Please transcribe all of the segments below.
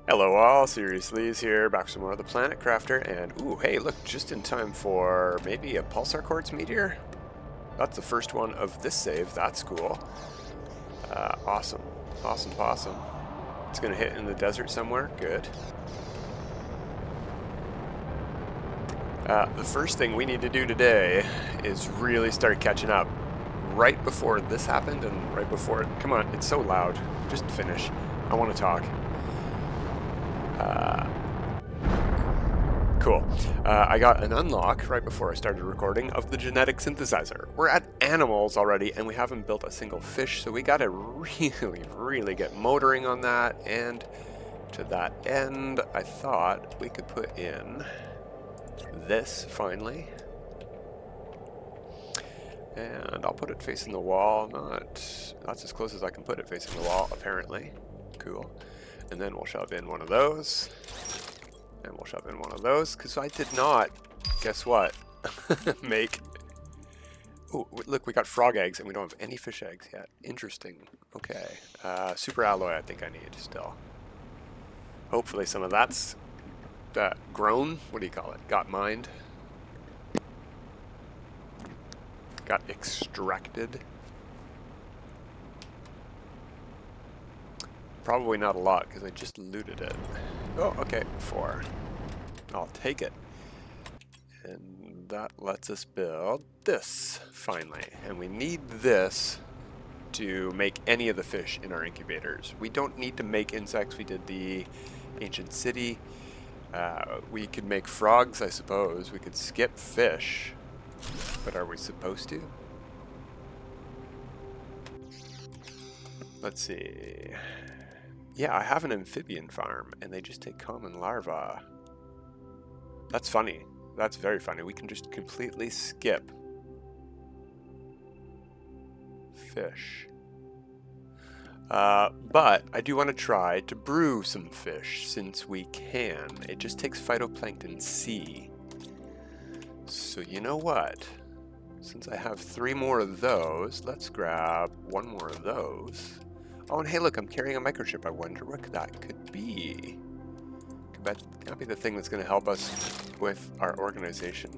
Hello all, Seriously is here, back with some more of the Planet Crafter, and ooh, hey, look, just in time for maybe a pulsar quartz meteor? That's the first one of this save, that's cool. Awesome, awesome possum. It's gonna hit in the desert somewhere, good. The first thing we need to do today is really start catching up. Right before this happened and right before it, come on, it's so loud, just finish. I want to talk. Cool. I got an unlock right before I started recording of the genetic synthesizer. We're at animals already, and we haven't built a single fish, so we gotta really get motoring on that. And to that end, I thought we could put in this finally. And I'll put it facing the wall. That's as close as I can put it facing the wall, apparently. Cool. And then we'll shove in one of those. And we'll shove in one of those, because I did not, guess what, make... Oh, look, we got frog eggs, and we don't have any fish eggs yet. Interesting. Okay. Super alloy I think I need still. Hopefully some of that's grown. What do you call it? Got mined. Got extracted. Probably not a lot, because I just looted it. Oh, okay, 4. I'll take it. And that lets us build this, finally. And we need this to make any of the fish in our incubators. We don't need to make insects. We did the ancient city. We could make frogs, I suppose. We could skip fish. But are we supposed to? Let's see. Yeah, I have an amphibian farm, and they just take common larvae. That's funny. That's very funny. We can just completely skip fish. But I do want to try to brew some fish, since we can. It just takes phytoplankton C. So you know what? Since I have 3 more of those, let's grab 1 more of those. Oh, and hey, look, I'm carrying a microchip. I wonder what that could be. That can't be the thing that's going to help us with our organization.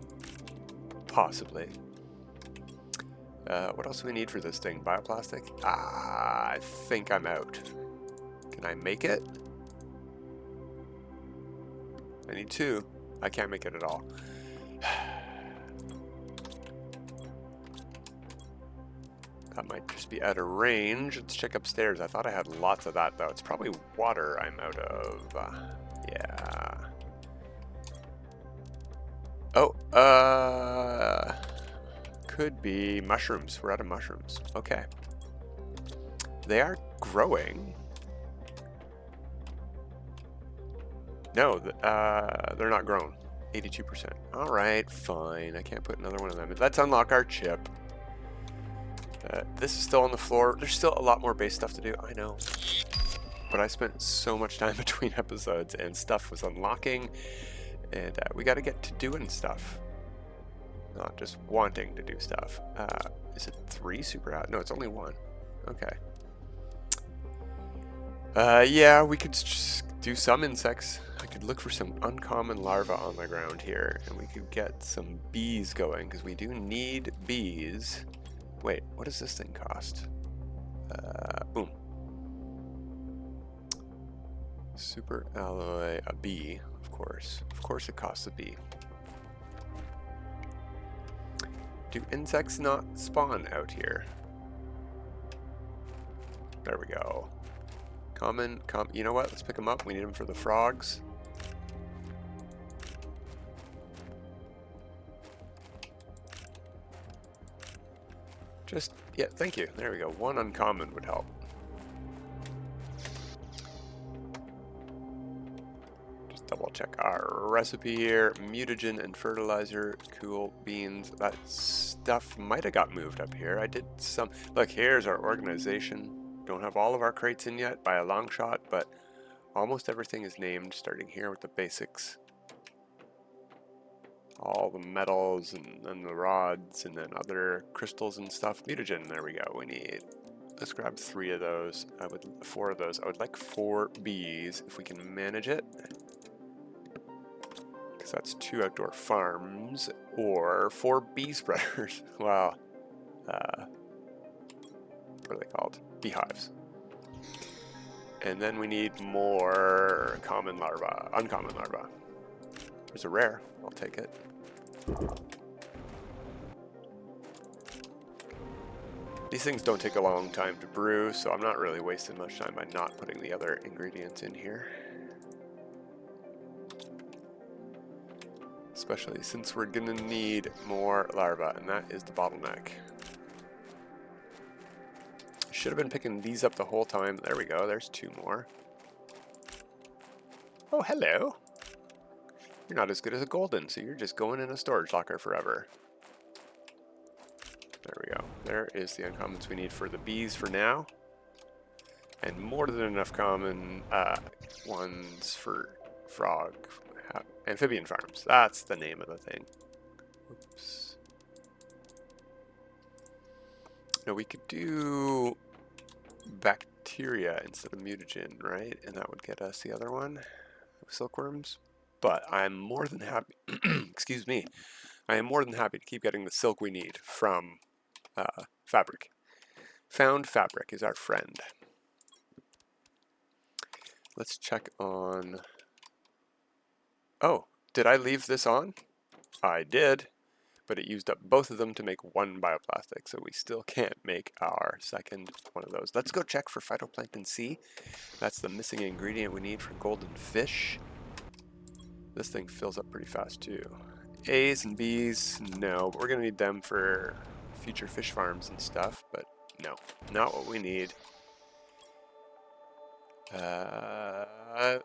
Possibly. What else do we need for this thing? Bioplastic? I think I'm out. Can I make it? I need 2. I can't make it at all. That might just be out of range. Let's check upstairs. I thought I had lots of that, though. It's probably water I'm out of. Yeah. Oh, could be mushrooms. We're out of mushrooms. Okay. They are growing. No, they're not grown. 82%. All right, fine. I can't put another one of them. Let's unlock our chip. This is still on the floor. There's still a lot more base stuff to do. I know. But I spent so much time between episodes, and stuff was unlocking. And we got to get to doing stuff. Not just wanting to do stuff. Is it 3 super out? No, it's only 1. Okay. Yeah, we could just do some insects. I could look for some uncommon larvae on the ground here, and we could get some bees going, because we do need bees. Wait, what does this thing cost? Boom. Super alloy, a bee, of course. Of course it costs a bee. Do insects not spawn out here? There we go. Common, you know what? Let's pick them up. We need them for the frogs. Just, yeah, thank you. There we go. 1 uncommon would help. Just double check our recipe here. Mutagen and fertilizer, cool beans. That stuff might have got moved up here. I did some, look, here's our organization. Don't have all of our crates in yet by a long shot, but almost everything is named, starting here with the basics. All the metals and then the rods and then other crystals and stuff. Mutagen, there we go. We need Let's grab 3 of those. 4 of those. I would like 4 bees if we can manage it. Because that's 2 outdoor farms or 4 bee spreaders. Wow. What are they called? Beehives. And then we need more common larvae, uncommon larvae. There's a rare. I'll take it. These things don't take a long time to brew, so I'm not really wasting much time by not putting the other ingredients in here. Especially since we're gonna need more larvae, and that is the bottleneck. Should have been picking these up the whole time. There we go, there's 2 more. Oh, hello. You're not as good as a golden, so you're just going in a storage locker forever. There we go. There is the uncommons we need for the bees for now. And more than enough common ones for Amphibian Farms. That's the name of the thing. Oops. Now we could do bacteria instead of mutagen, right? And that would get us the other one, silkworms. But I'm more than happy, excuse me, I am more than happy to keep getting the silk we need from fabric. Found fabric is our friend. Let's check on... Oh, did I leave this on? I did, but it used up both of them to make 1 bioplastic, so we still can't make our second one of those. Let's go check for phytoplankton C. That's the missing ingredient we need for golden fish. This thing fills up pretty fast too. A's and B's, no, but we're gonna need them for future fish farms and stuff, but no, not what we need.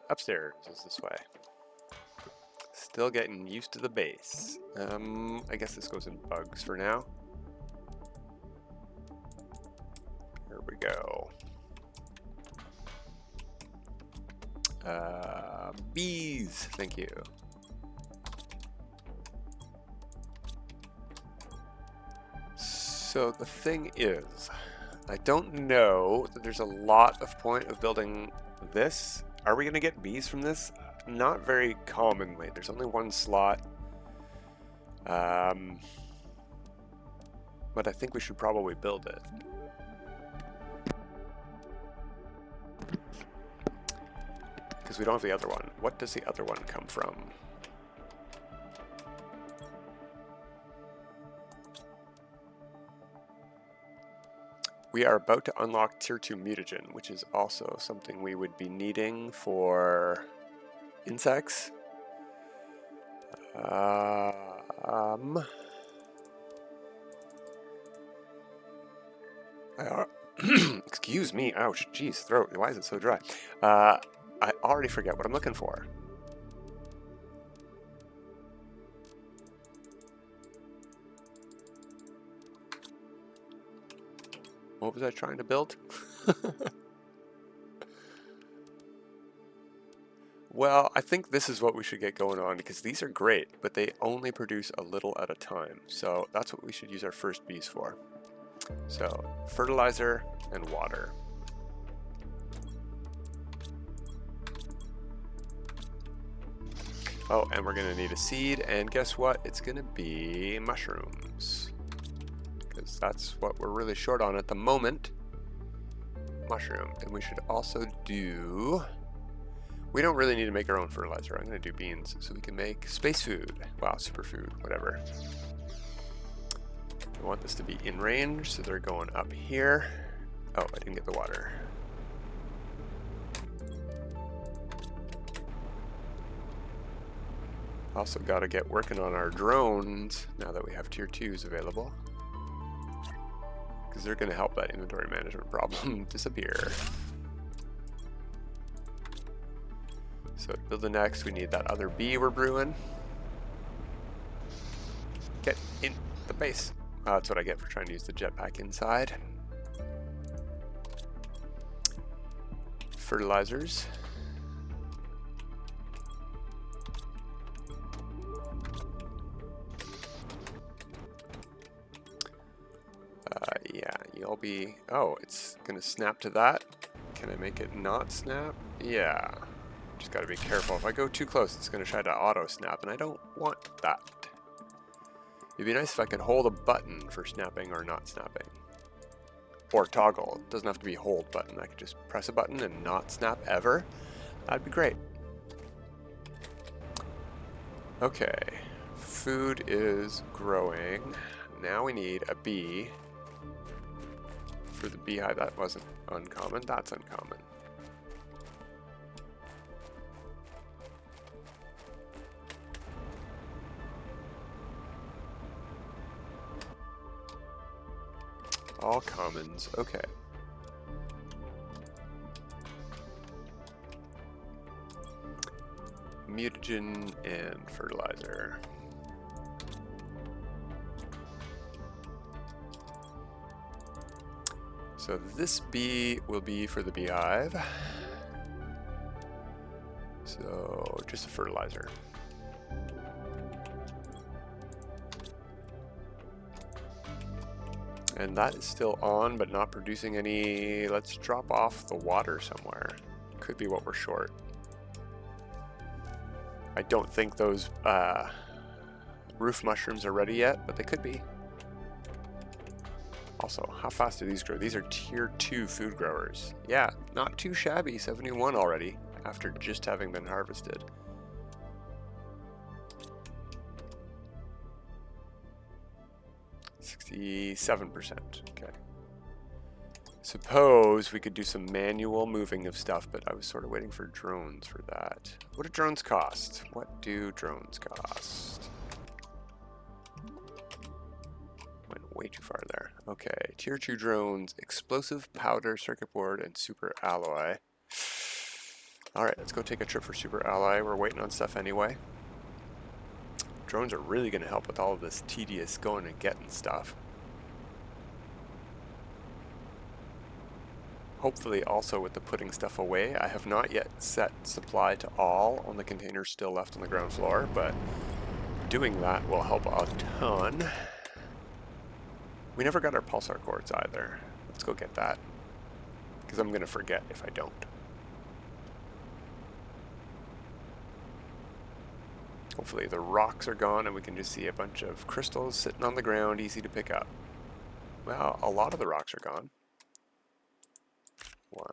Upstairs is this way. Still getting used to the base. I guess this goes in bugs for now. Here we go. Bees, thank you. So the thing is, I don't know that there's a lot of point of building this. Are we going to get bees from this? Not very commonly. There's only 1 slot. But I think we should probably build it. Because we don't have the other one. What does the other one come from? We are about to unlock tier 2 mutagen, which is also something we would be needing for insects. Excuse me, ouch, jeez, throat, why is it so dry? I already forget what I'm looking for. What was I trying to build? Well, I think this is what we should get going on, because these are great, but they only produce a little at a time. So that's what we should use our first bees for. So, fertilizer and water. Oh, and we're gonna need a seed, and guess what? It's gonna be mushrooms. Because that's what we're really short on at the moment. Mushroom. And we should also do... We don't really need to make our own fertilizer. I'm going to do beans so we can make space food. Wow, superfood, whatever. I want this to be in range, so they're going up here. Oh, I didn't get the water. Also got to get working on our drones now that we have tier 2s available. Because they're going to help that inventory management problem disappear. So to build the next, we need that other bee we're brewing. Get in the base. Oh, that's what I get for trying to use the jetpack inside. Fertilizers. Yeah, you'll be... Oh, it's going to snap to that. Can I make it not snap? Yeah. Just got to be careful. If I go too close, it's going to try to auto snap, and I don't want that. It'd be nice if I could hold a button for snapping or not snapping. Or toggle. It doesn't have to be hold button. I could just press a button and not snap ever. That'd be great. Okay. Food is growing. Now we need a bee. For the beehive, that wasn't uncommon. That's uncommon. All commons, okay. Mutagen and fertilizer. So this bee will be for the beehive. So just a fertilizer. And that is still on, but not producing any. Let's drop off the water somewhere. Could be what we're short. I don't think those roof mushrooms are ready yet, but they could be. Also, how fast do these grow? These are tier 2 food growers. Yeah, not too shabby, 71 already, after just having been harvested. %, okay. Suppose we could do some manual moving of stuff, but I was sort of waiting for drones for that. What do drones cost? What do drones cost? Went way too far there. Okay, tier 2 drones, explosive powder, circuit board, and super alloy. Alright, let's go take a trip for super alloy. We're waiting on stuff anyway. Drones are really going to help with all of this tedious going and getting stuff. Hopefully also with the putting stuff away. I have not yet set supply to all on the containers still left on the ground floor, but doing that will help a ton. We never got our pulsar quartz either. Let's go get that, because I'm going to forget if I don't. Hopefully the rocks are gone and we can just see a bunch of crystals sitting on the ground, easy to pick up. Well, a lot of the rocks are gone. 1.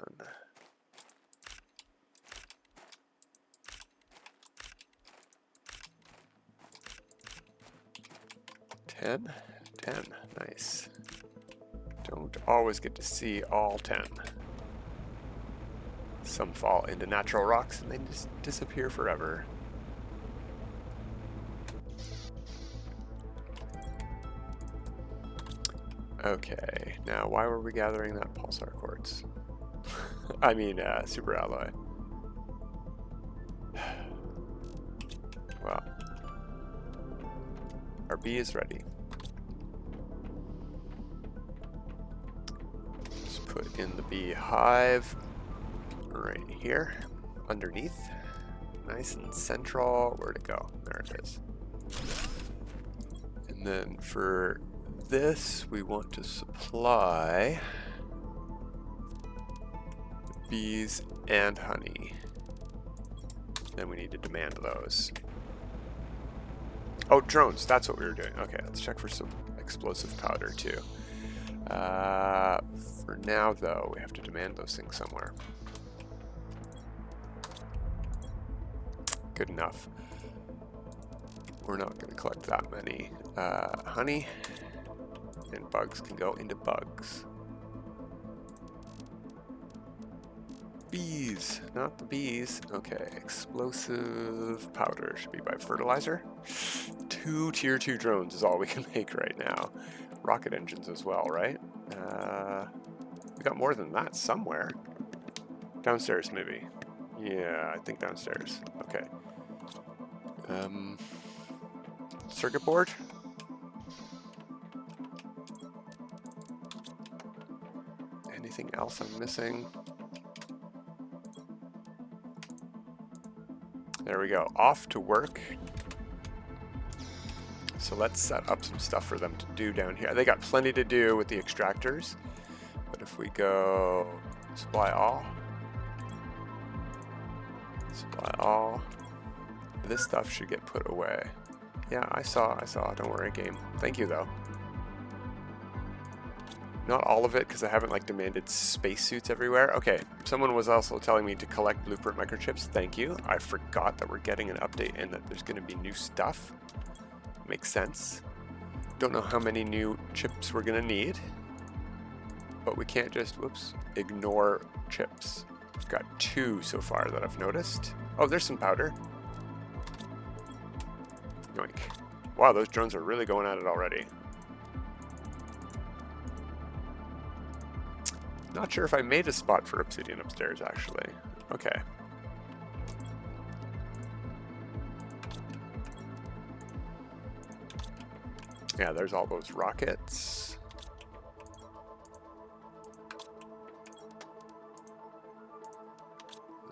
10. 10. Nice. Don't always get to see all 10. Some fall into natural rocks and they just disappear forever. Okay, now why were we gathering that pulsar quartz? I mean, super alloy. Well, our bee is ready. Let's put in the beehive right here, underneath. Nice and central. Where'd it go? There it is. And then for this, we want to supply bees and honey. Then we need to demand those. Oh, drones, that's what we were doing. Okay, let's check for some explosive powder too. For now though, we have to demand those things somewhere. Good enough. We're not going to collect that many. Honey and bugs can go into bugs. Bees, not the bees. Okay, explosive powder should be by fertilizer. 2 tier 2 drones is all we can make right now. Rocket engines as well, right? We got more than that somewhere. Downstairs, maybe. Yeah, I think downstairs. Okay. Circuit board? Anything else I'm missing? There we go. Off to work. So let's set up some stuff for them to do down here. They got plenty to do with the extractors, but if we go supply all, this stuff should get put away. Yeah, I saw, don't worry, game. Thank you, though. Not all of it, because I haven't, like, demanded spacesuits everywhere. Okay, someone was also telling me to collect blueprint microchips. Thank you. I forgot that we're getting an update and that there's going to be new stuff. Makes sense. Don't know how many new chips we're going to need. But we can't just, whoops, ignore chips. We've got 2 so far that I've noticed. Oh, there's some powder. Yoink. Wow, those drones are really going at it already. Not sure if I made a spot for obsidian upstairs, actually. Okay. Yeah, there's all those rockets.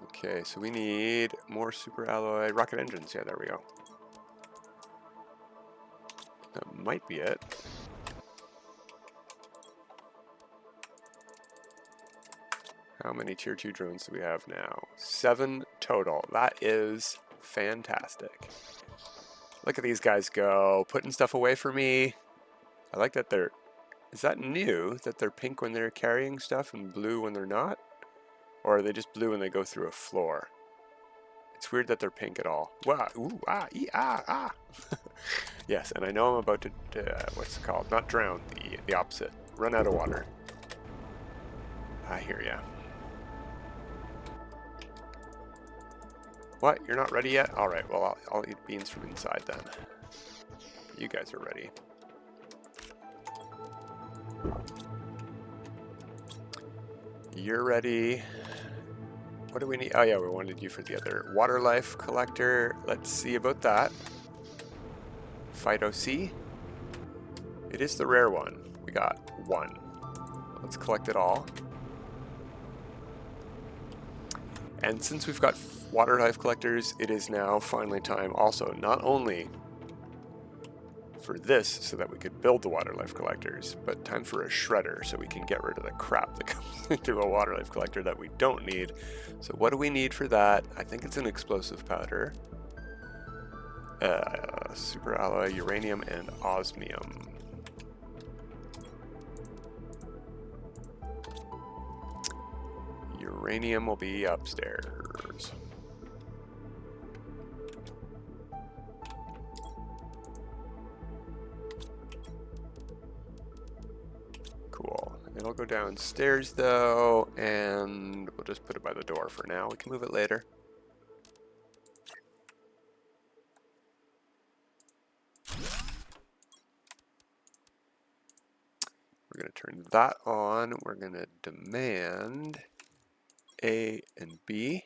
Okay, so we need more super alloy rocket engines. Yeah, there we go. That might be it. How many tier 2 drones do we have now? 7 total. That is fantastic. Look at these guys go, putting stuff away for me. I like that they're... Is that new, that they're pink when they're carrying stuff and blue when they're not? Or are they just blue when they go through a floor? It's weird that they're pink at all. Wow, ooh, ah, ee, ah, ah. Yes, and I know I'm about to, what's it called? Not drown, the opposite. Run out of water. I hear ya. What? You're not ready yet? Alright, well, I'll eat beans from inside then. You guys are ready. You're ready. What do we need? Oh yeah, we wanted you for the other water life collector. Let's see about that. Phyto C. It is the rare one. We got 1. Let's collect it all. And since we've got water life collectors, it is now finally time also not only for this so that we could build the water life collectors, but time for a shredder so we can get rid of the crap that comes into a water life collector that we don't need. So what do we need for that? I think it's an explosive powder. Super alloy, uranium, and osmium. Uranium will be upstairs. Cool. It'll go downstairs though, and we'll just put it by the door for now. We can move it later. We're going to turn that on. We're going to demand A and B.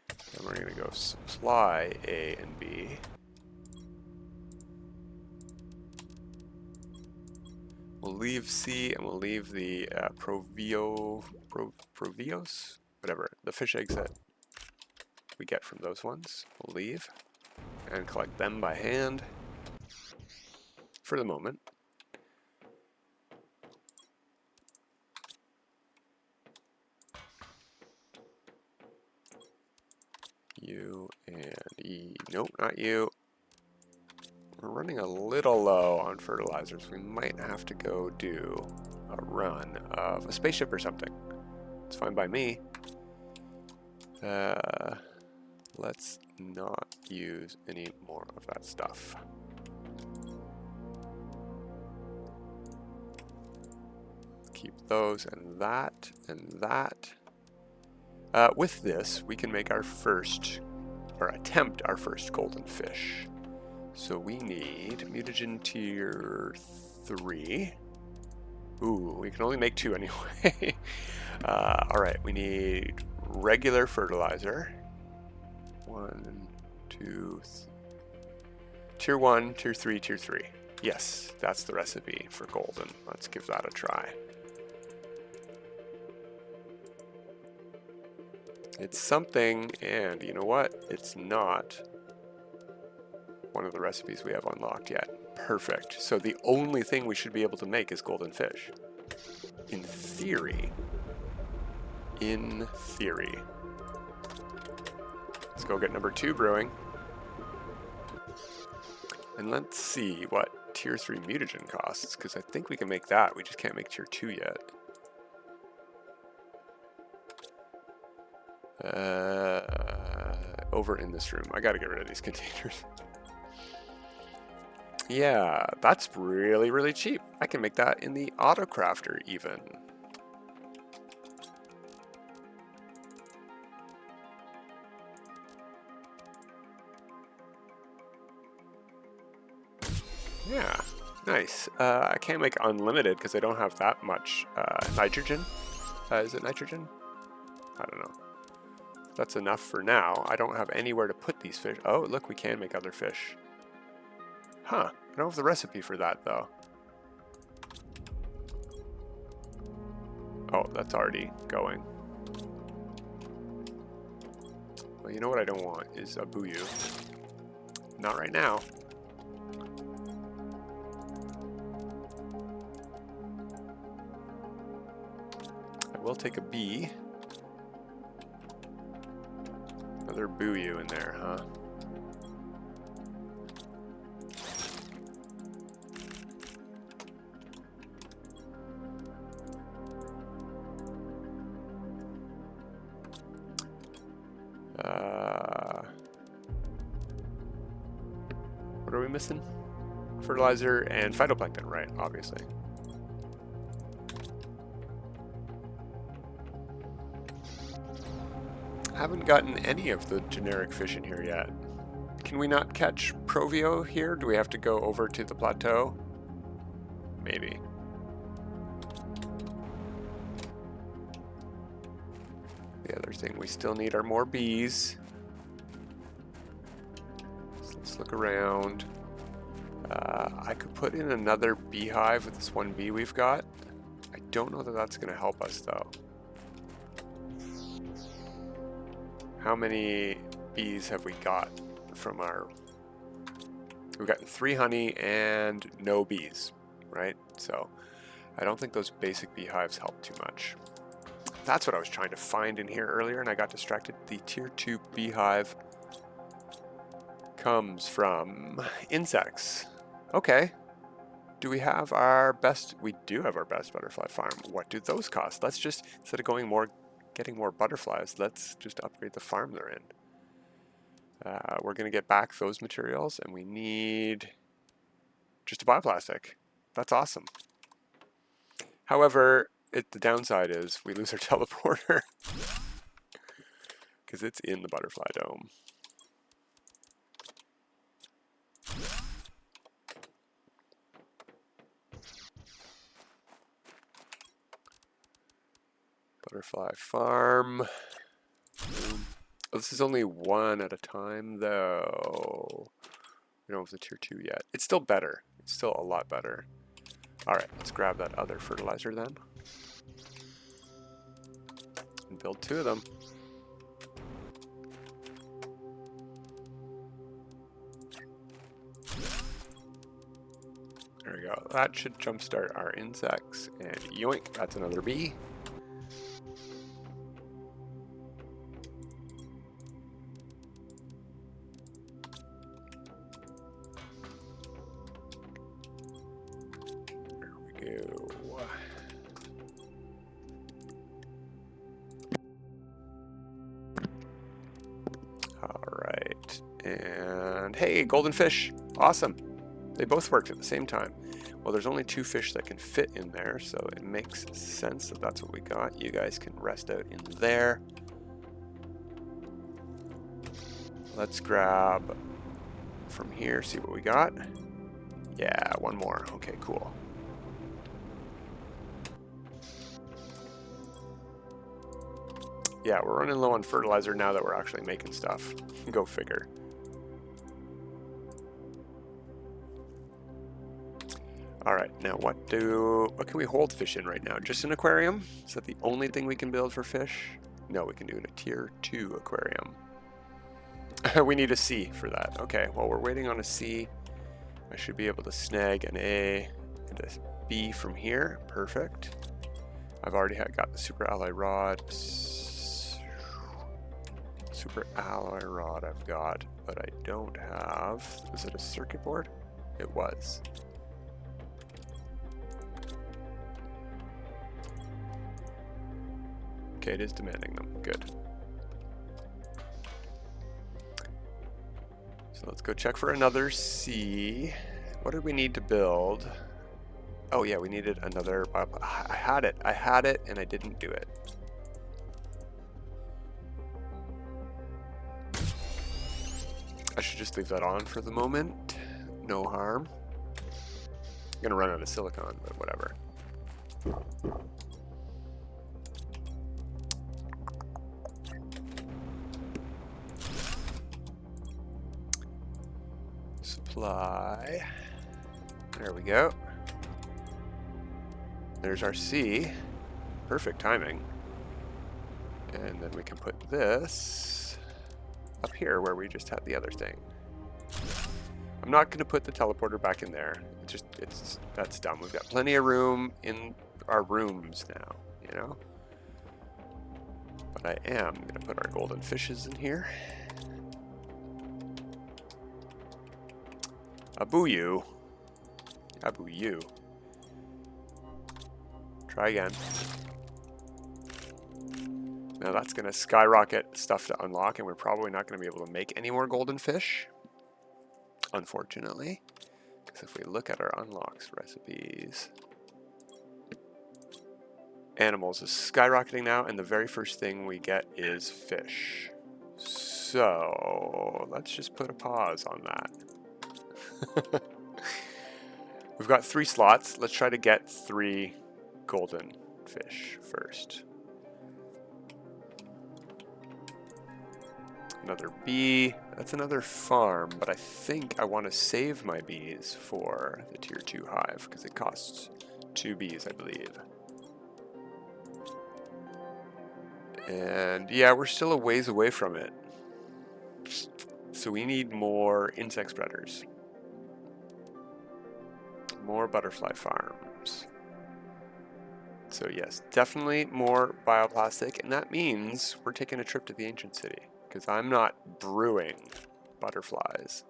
And we're going to go supply A and B. We'll leave C and we'll leave the Provios, whatever, the fish eggs that we get from those ones. We'll leave and collect them by hand for the moment. You and E, nope, not you. We're running a little low on fertilizers. We might have to go do a run of a spaceship or something. It's fine by me. Let's not use any more of that stuff. Keep those and that and that. With this, we can make our first, or attempt our first golden fish. So we need mutagen tier 3. Ooh, we can only make 2 anyway. Alright, we need regular fertilizer. 1, 2, tier 1, tier 3, tier 3. Yes, that's the recipe for golden. Let's give that a try. It's something, and you know what? It's not one of the recipes we have unlocked yet. Perfect. So the only thing we should be able to make is golden fish. In theory. In theory. Let's go get number 2 brewing. And let's see what tier 3 mutagen costs, because I think we can make that. We just can't make tier 2 yet. Over in this room. I gotta get rid of these containers. Yeah, that's really, really cheap. I can make that in the auto crafter even. Yeah, nice. I can't make unlimited because I don't have that much nitrogen. Is it nitrogen? I don't know. That's enough for now. I don't have anywhere to put these fish. Oh, look, we can make other fish. Huh. I don't have the recipe for that, though. Oh, that's already going. Well, you know what I don't want is a buoyu. Not right now. I will take a bee. Another buoyu in there, huh? What are we missing? Fertilizer and phytoplankton, right, obviously. Haven't gotten any of the generic fish in here yet. Can we not catch Provio here? Do we have to go over to the plateau? Maybe. The other thing we still need are more bees. So let's look around. I could put in another beehive with this one bee we've got. I don't know that that's going to help us though. How many bees have we got from our... We've gotten 3 honey and no bees, right? So I don't think those basic beehives help too much. That's what I was trying to find in here earlier and I got distracted. The tier 2 beehive comes from insects. Okay. Do we have our best? We do have our best butterfly farm. What do those cost? Let's just, instead of getting more butterflies, let's just upgrade the farm they're in. We're going to get back those materials and we need just a bioplastic. That's awesome. However, the downside is we lose our teleporter because it's in the butterfly dome. Butterfly farm. Oh, this is only 1 at a time, though. We don't have the tier 2 yet. It's still better. It's still a lot better. All right, let's grab that other fertilizer then. And build 2 of them. There we go. That should jumpstart our insects. And yoink, that's another bee. Hey, golden fish. Awesome. They both worked at the same time. Well, there's only 2 fish that can fit in there, so it makes sense that that's what we got. You guys can rest out in there. Let's grab from here, see what we got. Yeah, 1 more. Okay, cool. Yeah, we're running low on fertilizer now that we're actually making stuff. Go figure. All right, now what can we hold fish in right now? Just an aquarium? Is that the only thing we can build for fish? No, we can do a tier 2 aquarium. We need a C for that. Okay, well, we're waiting on a C. I should be able to snag an A and a B from here. Perfect. I've already got the super alloy rod. Super alloy rod I've got, but I don't have... Was it a circuit board? It was. Okay, it is demanding them. Good. So let's go check for another C. What do we need to build? Oh yeah, we needed another... I had it, and I didn't do it. I should just leave that on for the moment. No harm. I'm gonna run out of silicon, but whatever. Supply. There we go. There's our C. Perfect timing. And then we can put this up here where we just had the other thing. I'm not going to put the teleporter back in there. That's dumb. We've got plenty of room in our rooms now, you know? But I am going to put our golden fishes in here. Aboo you. Aboo you. Try again. Now that's going to skyrocket stuff to unlock, and we're probably not going to be able to make any more golden fish, unfortunately. Because if we look at our unlocks recipes, animals is skyrocketing now, and the very first thing we get is fish. So let's just put a pause on that. We've got 3 slots. Let's try to get 3 golden fish first. Another bee. That's another farm, but I think I want to save my bees for the tier 2 hive because it costs 2 bees, I believe. And yeah, we're still a ways away from it. So we need more insect spreaders. More butterfly farms. So yes, definitely more bioplastic, and that means we're taking a trip to the ancient city. Because I'm not brewing butterflies.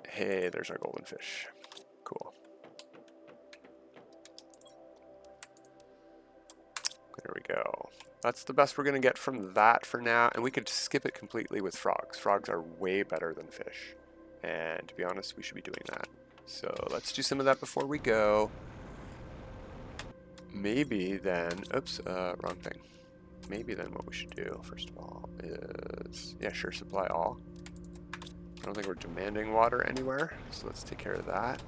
Hey, there's our golden fish. Cool. There we go. That's the best we're going to get from that for now. And we could skip it completely with frogs. Frogs are way better than fish. And to be honest, we should be doing that. So let's do some of that before we go. Maybe then... Oops, wrong thing. Maybe then what we should do, first of all, is... Yeah, sure, supply all. I don't think we're demanding water anywhere, so let's take care of that.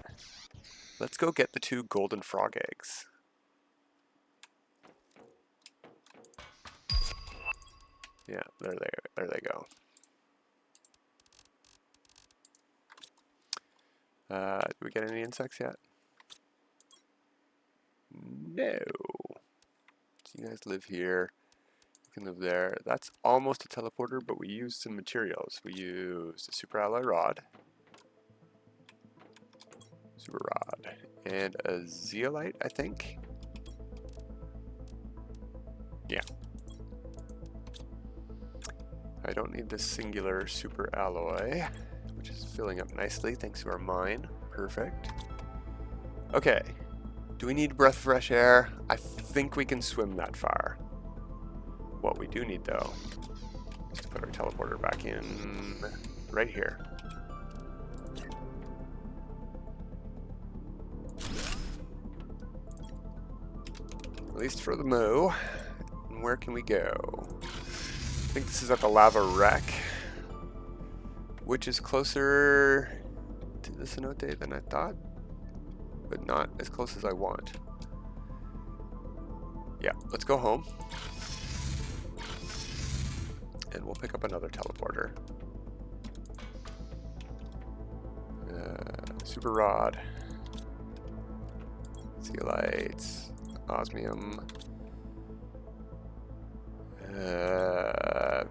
Let's go get the 2 golden frog eggs. Yeah, there they go. Did we get any insects yet? No. So you guys live here. You can live there. That's almost a teleporter, but we used some materials. We used a super alloy rod, and a zeolite, I think. Yeah. I don't need this singular super alloy, which is filling up nicely thanks to our mine. Perfect. Okay. Do we need breath of fresh air? I think we can swim that far. What we do need, though, is to put our teleporter back in right here. At least for the moo. And where can we go? I think this is at the lava wreck, which is closer to the Cenote than I thought, but not as close as I want. Yeah, let's go home. And we'll pick up another teleporter. Super rod. Zeolites. Osmium.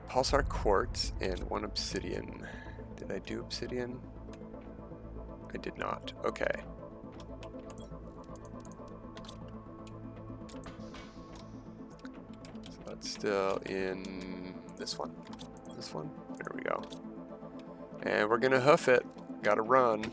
Pulsar quartz and 1 obsidian. Did I do obsidian? I did not. Okay. still in this one. This one? There we go. And we're gonna hoof it. Gotta run.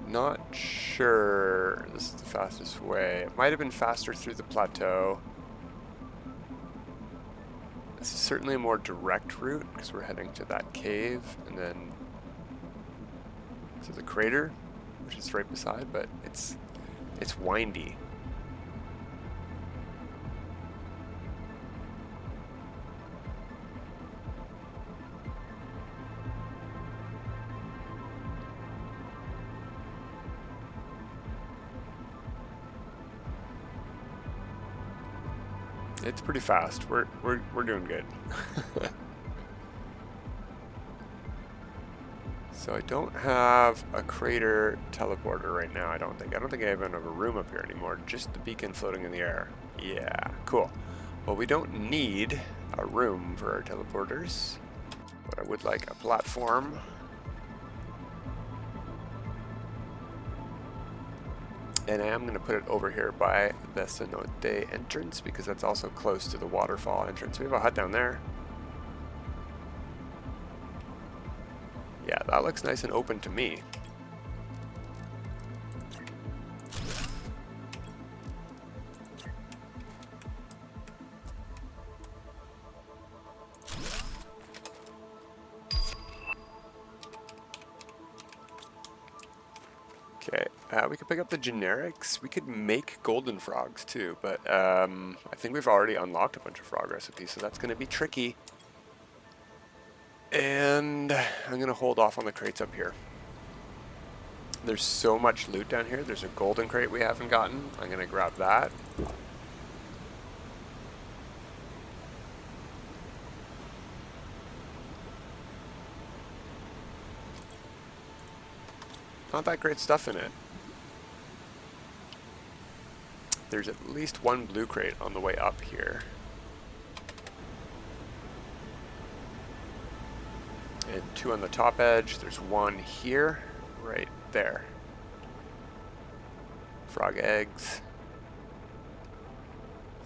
Not sure this is the fastest way. It might have been faster through the plateau. This is certainly a more direct route because we're heading to that cave and then to the crater, which is right beside, but it's windy. It's pretty fast. We're doing good. So I don't have a crater teleporter right now. I don't think I even have a room up here anymore. Just the beacon floating in the air. Yeah, cool. Well, we don't need a room for our teleporters, but I would like a platform. And I am going to put it over here by the Cenote entrance because that's also close to the waterfall entrance. We have a hut down there. Yeah, that looks nice and open to me. Okay, we could pick up the generics. We could make golden frogs too, but I think we've already unlocked a bunch of frog recipes, so that's going to be tricky. And I'm going to hold off on the crates up here. There's so much loot down here. There's a golden crate we haven't gotten. I'm going to grab that. Not that great stuff in it. There's at least one blue crate on the way up here. And two on the top edge. There's one here, right there. Frog eggs.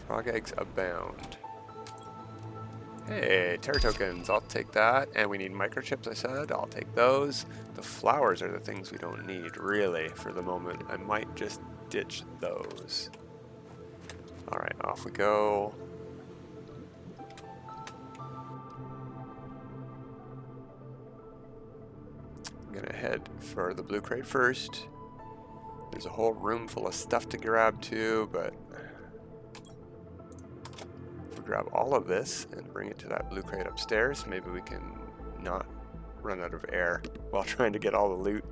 Frog eggs abound. Hey, terra tokens, I'll take that. And we need microchips, I said. I'll take those. The flowers are the things we don't need, really, for the moment. I might just ditch those. Alright, off we go. I'm gonna head for the blue crate first. There's a whole room full of stuff to grab too, but if we grab all of this and bring it to that blue crate upstairs, maybe we can not run out of air while trying to get all the loot.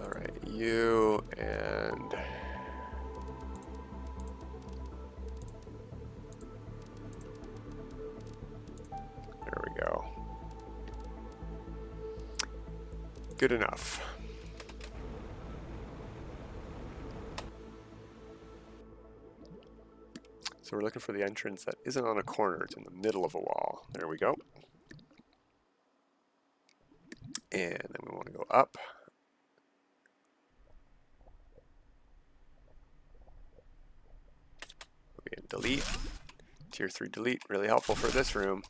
Alright, you and there we go. Good enough. So we're looking for the entrance that isn't on a corner, it's in the middle of a wall. There we go. And then we want to go up. We can delete. Tier 3 delete, really helpful for this room.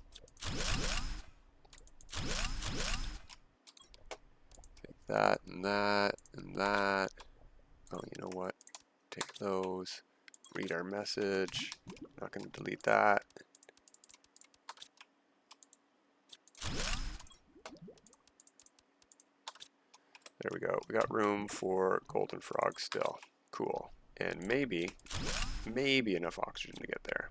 Take that and that and that. Oh, you know what? Take those. Read our message. Not going to delete that. There we go. We got room for golden frogs still. Cool. And maybe enough oxygen to get there.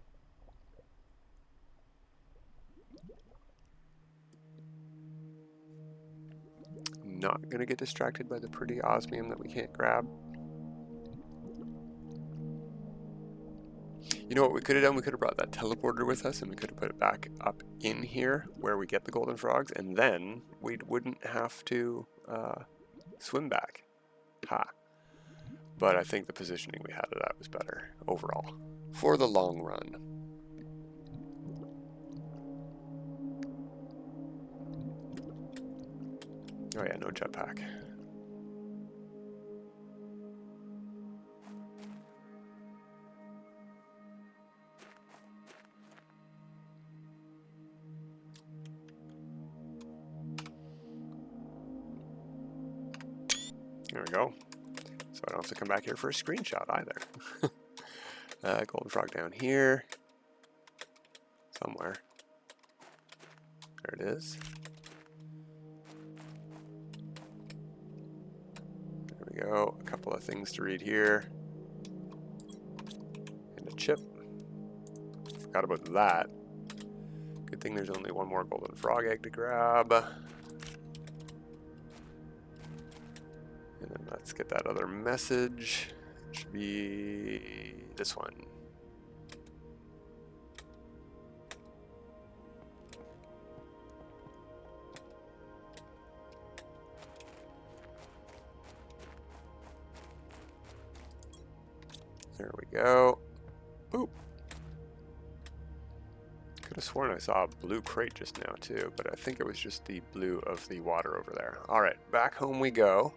Not going to get distracted by the pretty osmium that we can't grab. You know what we could have done? We could have brought that teleporter with us and we could have put it back up in here where we get the golden frogs, and then we wouldn't have to swim back. Ha. but I think the positioning we had of that was better overall for the long run. Oh yeah, no jetpack. There we go. So I don't have to come back here for a screenshot either. Golden frog down here. Somewhere. There it is. There we go. A couple of things to read here. And a chip. Forgot about that. Good thing there's only one more golden frog egg to grab. And then let's get that other message. It should be this one. There we go. Boop. Could have sworn I saw a blue crate just now too, but I think it was just the blue of the water over there. All right, back home we go.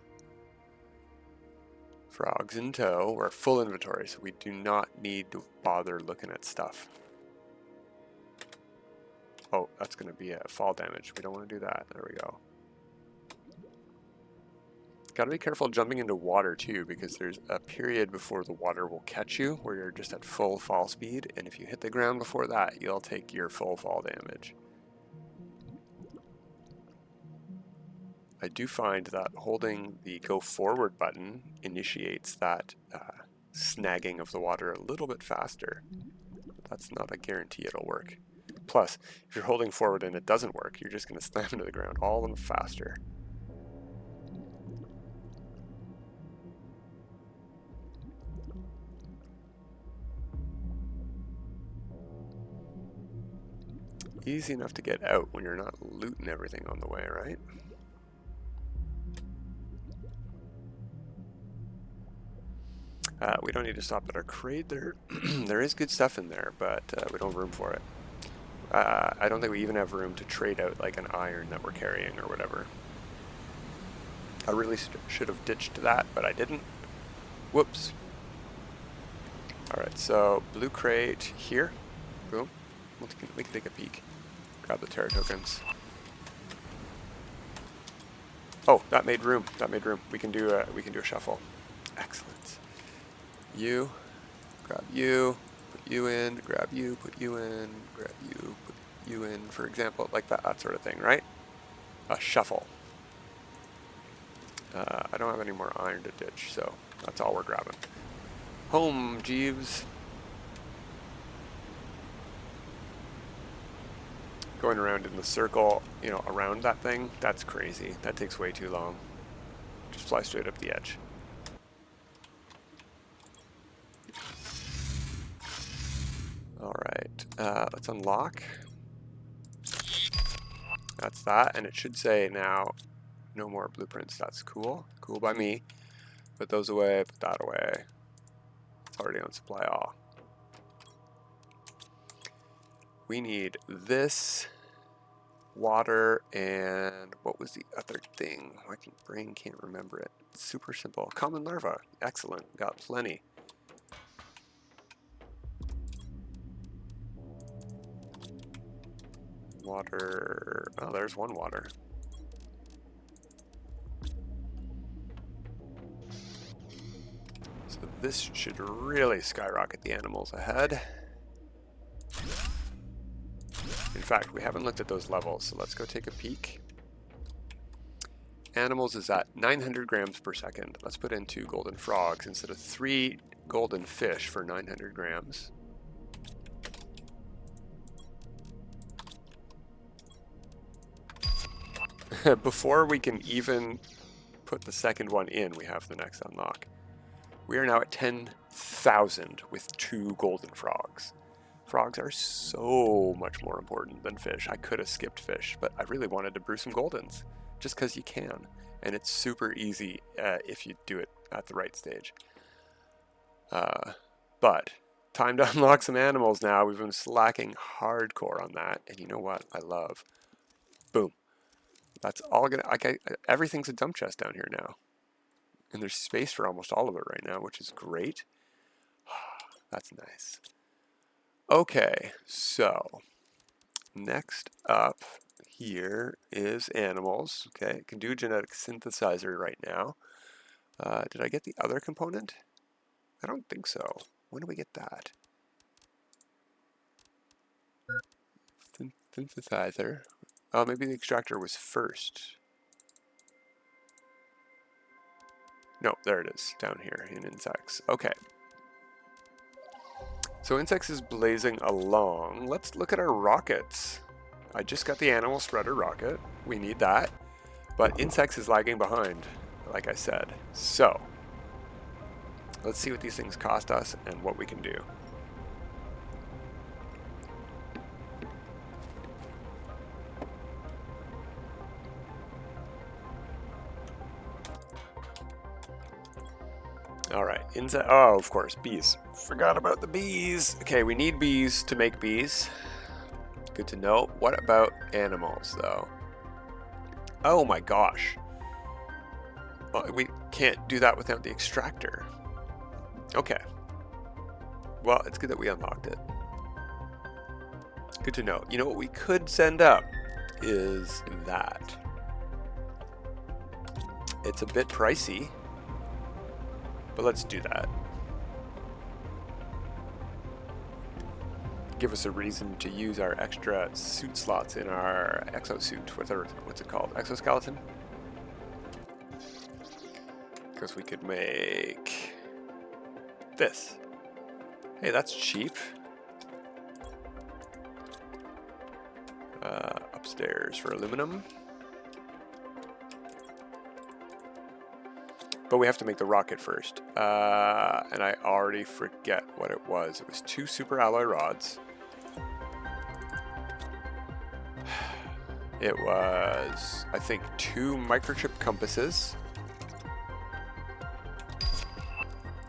Frogs in tow. We're full inventory, so we do not need to bother looking at stuff. Oh, that's going to be a fall damage. We don't want to do that. There we go. Got to be careful jumping into water too, because there's a period before the water will catch you where you're just at full fall speed, and if you hit the ground before that, you'll take your full fall damage. I do find that holding the go forward button initiates that snagging of the water a little bit faster. But that's not a guarantee it'll work. Plus, if you're holding forward and it doesn't work, you're just going to slam into the ground all the faster. Easy enough to get out when you're not looting everything on the way, right? We don't need to stop at our crate. There is good stuff in there, but we don't have room for it. I don't think we even have room to trade out like an iron that we're carrying or whatever. I really should have ditched that, but I didn't. Whoops. Alright, so blue crate here. Boom. We can take a peek. Grab the Terra tokens. Oh, that made room. That made room. We can do a shuffle. Excellent. You, grab you, put you in, grab you, put you in, grab you, put you in, for example, like that sort of thing, right? A shuffle. I don't have any more iron to ditch, so that's all we're grabbing. Home, Jeeves. Going around in the circle, you know, around that thing, that's crazy. That takes way too long. Just fly straight up the edge. Alright, let's unlock. That's that, and it should say now, no more blueprints. That's cool. Cool by me. Put those away, put that away. It's already on supply all. We need this, water, and what was the other thing? My brain can't remember it. It's super simple. Common larva. Excellent. Got plenty. Water. Oh, there's one water. So this should really skyrocket the animals ahead. In fact, we haven't looked at those levels, so let's go take a peek. Animals is at 900 grams per second. Let's put in 2 golden frogs instead of 3 golden fish for 900 grams. Before we can even put the second one in, we have the next unlock. We are now at 10,000 with 2 golden frogs. Frogs are so much more important than fish. I could have skipped fish, but I really wanted to brew some goldens, just because you can. And it's super easy if you do it at the right stage. But time to unlock some animals now. We've been slacking hardcore on that. And you know what? I love. Boom. That's all gonna. Everything's a dump chest down here now. And there's space for almost all of it right now, which is great. That's nice. Okay, so next up here is animals. Okay, I can do genetic synthesizer right now. Did I get the other component? I don't think so. When do we get that? Synthesizer. Oh, maybe the extractor was first. No, there it is, down here in insects. Okay. So insects is blazing along. Let's look at our rockets. I just got the animal spreader rocket. We need that. But insects is lagging behind, like I said. So, let's see what these things cost us and what we can do. Alright, oh, of course, bees. Forgot about the bees. Okay, we need bees to make bees. Good to know. What about animals, though? Oh my gosh. Well, we can't do that without the extractor. Okay. Well, it's good that we unlocked it. Good to know. You know what we could send up is that. It's a bit pricey, but let's do that. Give us a reason to use our extra suit slots in our exosuit. What's it called? Exoskeleton? Because we could make this. Hey, that's cheap. Upstairs for aluminum. But we have to make the rocket first. And I already forget what it was. It was 2 super alloy rods. It was, I think, 2 microchip compasses.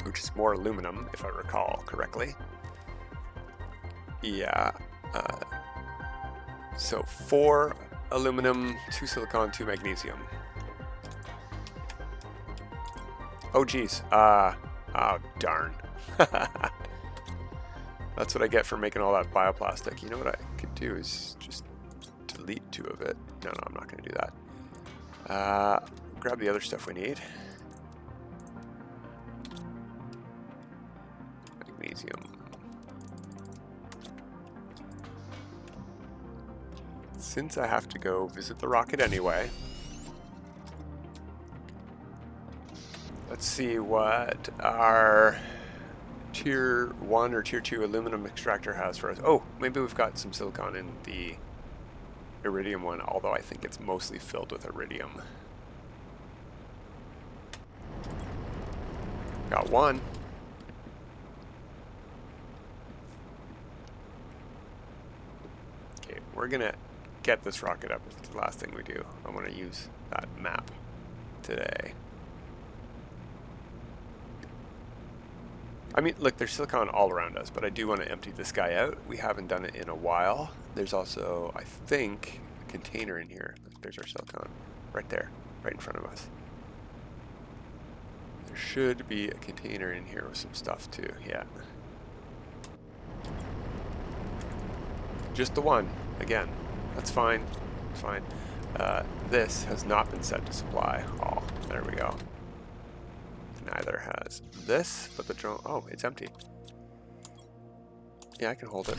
Which is more aluminum, if I recall correctly. Yeah. So 4 aluminum, 2 silicon, 2 magnesium. Oh geez. Oh darn. That's what I get for making all that bioplastic. You know what I could do is just delete 2 of it. No, I'm not going to do that. Grab the other stuff we need. Magnesium. Since I have to go visit the rocket anyway, let's see what our tier 1 or tier 2 aluminum extractor has for us. Oh, maybe we've got some silicon in the iridium one, although I think it's mostly filled with iridium. Got 1. Okay, we're gonna get this rocket up. It's the last thing we do. I want to use that map today. I mean, look, there's silicon all around us, but I do want to empty this guy out. We haven't done it in a while. There's also, I think, a container in here. There's our silicon. Right there. Right in front of us. There should be a container in here with some stuff, too. Yeah. Just the one. Again. That's fine. It's fine. This has not been set to supply. Oh, there we go. Neither has this, but the drone... Oh, it's empty. Yeah, I can hold it.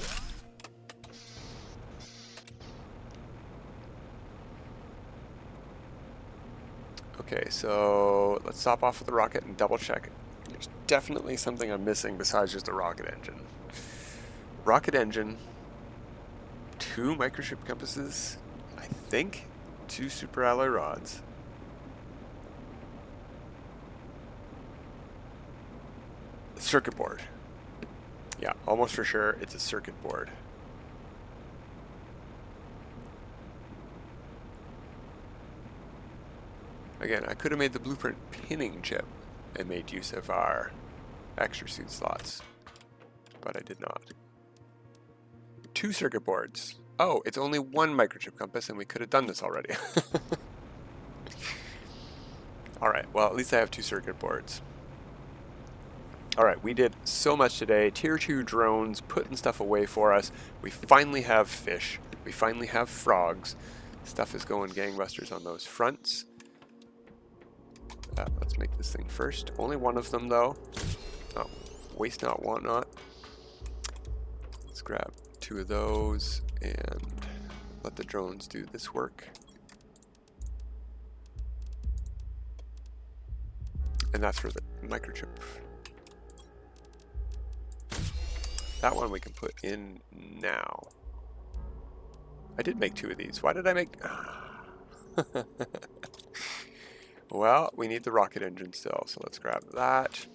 Okay, so let's stop off with the rocket and double check. There's definitely something I'm missing besides just the rocket engine. Rocket engine, 2 microchip compasses, I think 2 super alloy rods. Circuit board. Yeah, almost for sure it's a circuit board. Again, I could have made the blueprint pinning chip and made use of our extra seed slots, but I did not. 2 circuit boards. Oh, it's only 1 microchip compass, and we could have done this already. Alright, well, at least I have 2 circuit boards. Alright, we did so much today. Tier 2 drones putting stuff away for us. We finally have fish. We finally have frogs. Stuff is going gangbusters on those fronts. Let's make this thing first. Only 1 of them, though. Oh, waste not, want not. Let's grab 2 of those and let the drones do this work. And that's for the microchip. That one we can put in now. I did make 2 of these. Why did I make... Well, we need the rocket engine still, so let's grab that.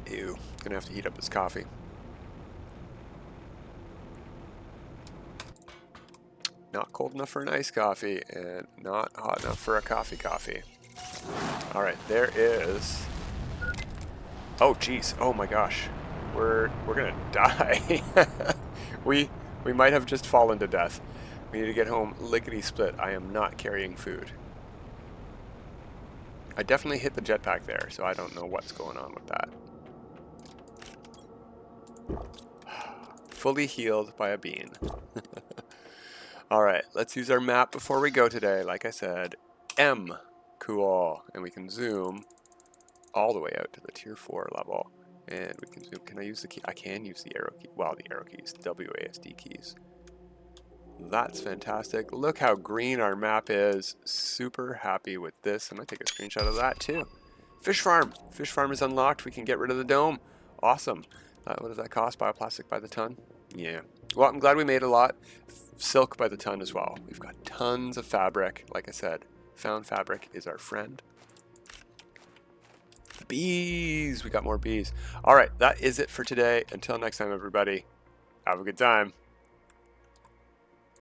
Ew, gonna have to heat up this coffee. Not cold enough for an iced coffee, and not hot enough for a coffee. Alright, there is... Oh, jeez. Oh my gosh. We're gonna die. we might have just fallen to death. We need to get home lickety-split. I am not carrying food. I definitely hit the jetpack there, so I don't know what's going on with that. Fully healed by a bean. Alright, let's use our map before we go today. Like I said, M. Cool. And we can zoom all the way out to the tier 4 level. And we can zoom. Can I use the key? I can use the arrow key. Well, the arrow keys, WASD keys. That's fantastic. Look how green our map is. Super happy with this. I'm going to take a screenshot of that too. Fish farm. Fish farm is unlocked. We can get rid of the dome. Awesome. What does that cost? Bioplastic by the ton? Yeah. Well, I'm glad we made a lot. Silk by the ton as well. We've got tons of fabric. Like I said, found fabric is our friend. Bees. We got more bees. All right. That is it for today. Until next time, everybody. Have a good time.